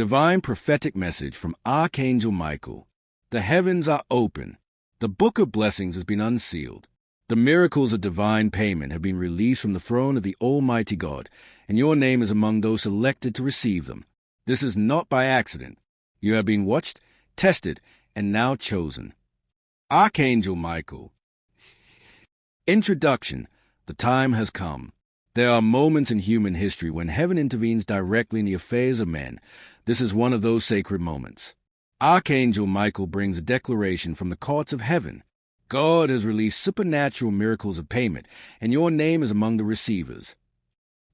Divine prophetic message from Archangel Michael. The heavens are open. The book of blessings has been unsealed. The miracles of divine payment have been released from the throne of the Almighty God, and your name is among those selected to receive them. This is not by accident. You have been watched, tested, and now chosen. Archangel Michael. Introduction. The time has come. There are moments in human history when heaven intervenes directly in the affairs of men. This is one of those sacred moments. Archangel Michael brings a declaration from the courts of heaven. God has released supernatural miracles of payment, and your name is among the receivers.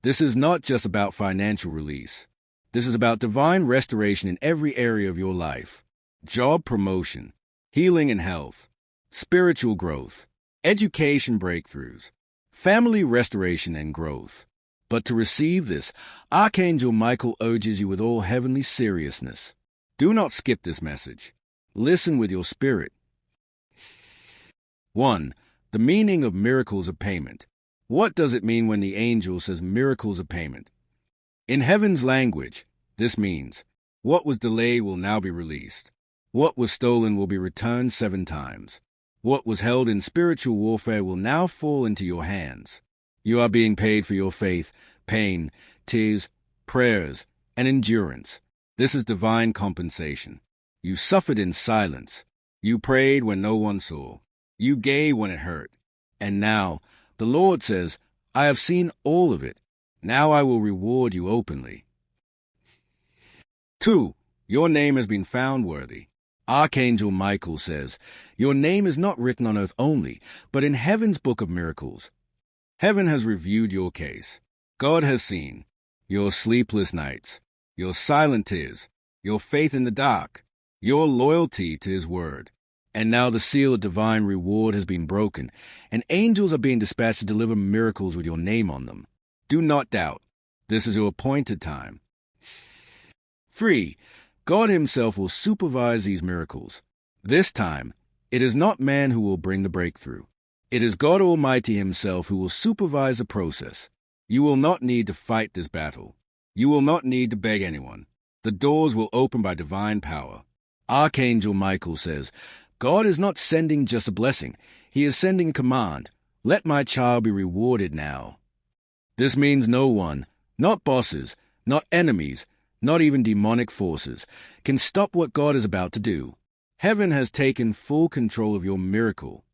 This is not just about financial release. This is about divine restoration in every area of your life. Job promotion, healing and health, spiritual growth, education breakthroughs, family restoration and growth. But to receive this, Archangel Michael urges you with all heavenly seriousness. Do not skip this message. Listen with your spirit. 1. The meaning of miracles of payment. What does it mean when the angel says miracles of payment? In heaven's language, this means, what was delayed will now be released. What was stolen will be returned 7 times. What was held in spiritual warfare will now fall into your hands. You are being paid for your faith, pain, tears, prayers, and endurance. This is divine compensation. You suffered in silence. You prayed when no one saw. You gave when it hurt. And now, the Lord says, I have seen all of it. Now I will reward you openly. 2. Your name has been found worthy. Archangel Michael says, your name is not written on earth only, but in heaven's book of miracles. Heaven has reviewed your case. God has seen your sleepless nights, your silent tears, your faith in the dark, your loyalty to His word. And now the seal of divine reward has been broken, and angels are being dispatched to deliver miracles with your name on them. Do not doubt. This is your appointed time. 3. God Himself will supervise these miracles. This time, it is not man who will bring the breakthrough. It is God Almighty Himself who will supervise the process. You will not need to fight this battle. You will not need to beg anyone. The doors will open by divine power. Archangel Michael says, God is not sending just a blessing. He is sending a command. Let my child be rewarded now. This means no one, not bosses, not enemies, not even demonic forces, can stop what God is about to do. Heaven has taken full control of your miracle.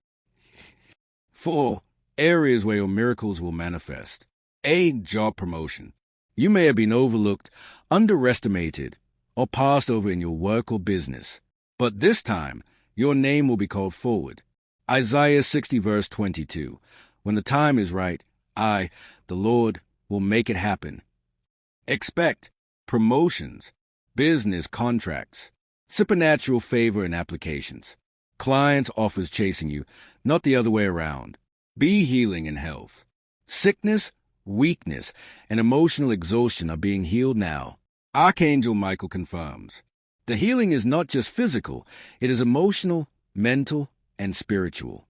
4. Areas where your miracles will manifest. A. Job promotion. You may have been overlooked, underestimated, or passed over in your work or business. But this time, your name will be called forward. Isaiah 60 verse 22. When the time is right, I, the Lord, will make it happen. Expect promotions, business contracts, supernatural favor and applications. Client offers chasing you, not the other way around. Be healing and health. Sickness, weakness, and emotional exhaustion are being healed now. Archangel Michael confirms. The healing is not just physical, it is emotional, mental, and spiritual.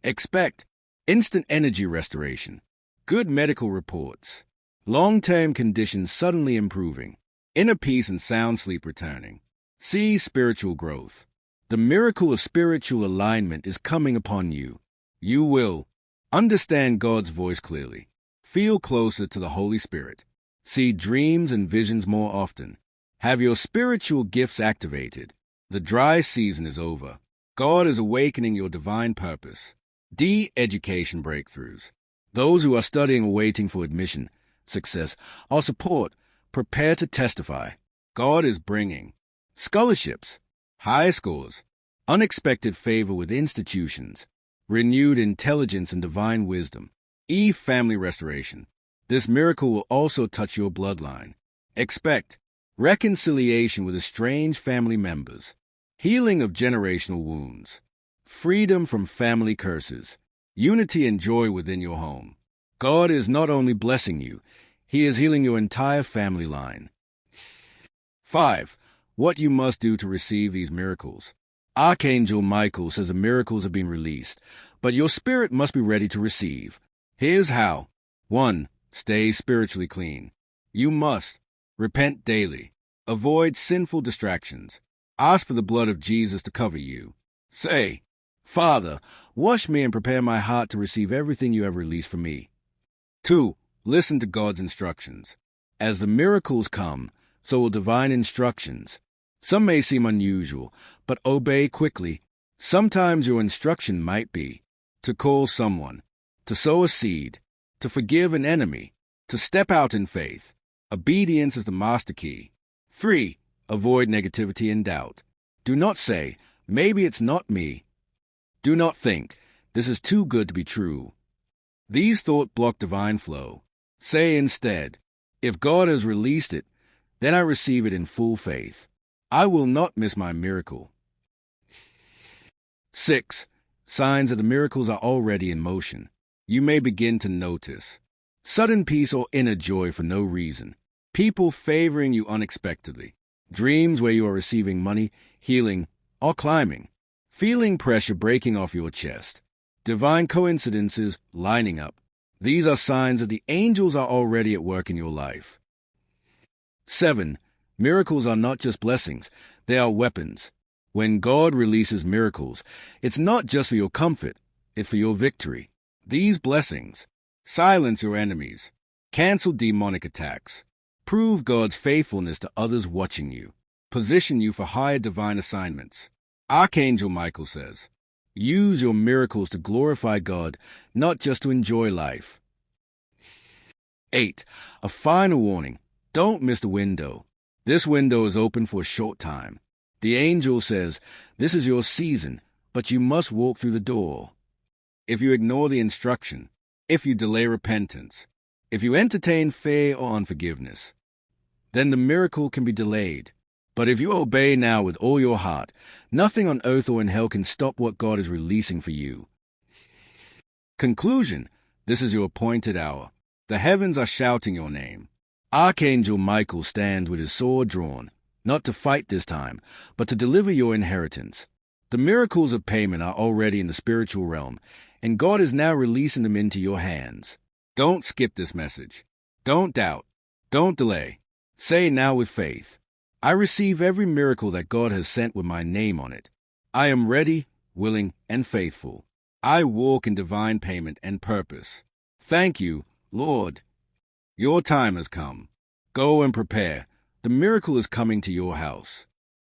Expect instant energy restoration, good medical reports, long-term conditions suddenly improving, inner peace and sound sleep returning. See spiritual growth. The miracle of spiritual alignment is coming upon you. You will understand God's voice clearly, feel closer to the Holy Spirit, see dreams and visions more often, have your spiritual gifts activated. The dry season is over. God is awakening your divine purpose. D. Education breakthroughs. Those who are studying or waiting for admission, success, or support, prepare to testify. God is bringing scholarships, high scores, unexpected favor with institutions, renewed intelligence and divine wisdom. E. Family restoration. This miracle will also touch your bloodline. Expect reconciliation with estranged family members, healing of generational wounds, freedom from family curses, unity and joy within your home. God is not only blessing you, He is healing your entire family line. 5. What you must do to receive these miracles. Archangel Michael says the miracles have been released, but your spirit must be ready to receive. Here's how. 1. Stay spiritually clean. You must repent daily. Avoid sinful distractions. Ask for the blood of Jesus to cover you. Say, Father, wash me and prepare my heart to receive everything you have released for me. 2. Listen to God's instructions. As the miracles come, so will divine instructions. Some may seem unusual, but obey quickly. Sometimes your instruction might be to call someone, to sow a seed, to forgive an enemy, to step out in faith. Obedience is the master key. 3. Avoid negativity and doubt. Do not say, maybe it's not me. Do not think, this is too good to be true. These thoughts block divine flow. Say instead, if God has released it, then I receive it in full faith. I will not miss my miracle. 6. Signs that the miracles are already in motion. You may begin to notice sudden peace or inner joy for no reason. People favoring you unexpectedly. Dreams where you are receiving money, healing, or climbing. Feeling pressure breaking off your chest. Divine coincidences lining up. These are signs that the angels are already at work in your life. 7. Miracles are not just blessings, they are weapons. When God releases miracles, it's not just for your comfort, it's for your victory. These blessings silence your enemies, cancel demonic attacks, prove God's faithfulness to others watching you, position you for higher divine assignments. Archangel Michael says, use your miracles to glorify God, not just to enjoy life. 8. A final warning. Don't miss the window. This window is open for a short time. The angel says, this is your season, but you must walk through the door. If you ignore the instruction, if you delay repentance, if you entertain fear or unforgiveness, then the miracle can be delayed. But if you obey now with all your heart, nothing on earth or in hell can stop what God is releasing for you. Conclusion. This is your appointed hour. The heavens are shouting your name. Archangel Michael stands with his sword drawn, not to fight this time, but to deliver your inheritance. The miracles of payment are already in the spiritual realm, and God is now releasing them into your hands. Don't skip this message. Don't doubt. Don't delay. Say now with faith, I receive every miracle that God has sent with my name on it. I am ready, willing, and faithful. I walk in divine payment and purpose. Thank you, Lord. Your time has come. Go and prepare. The miracle is coming to your house.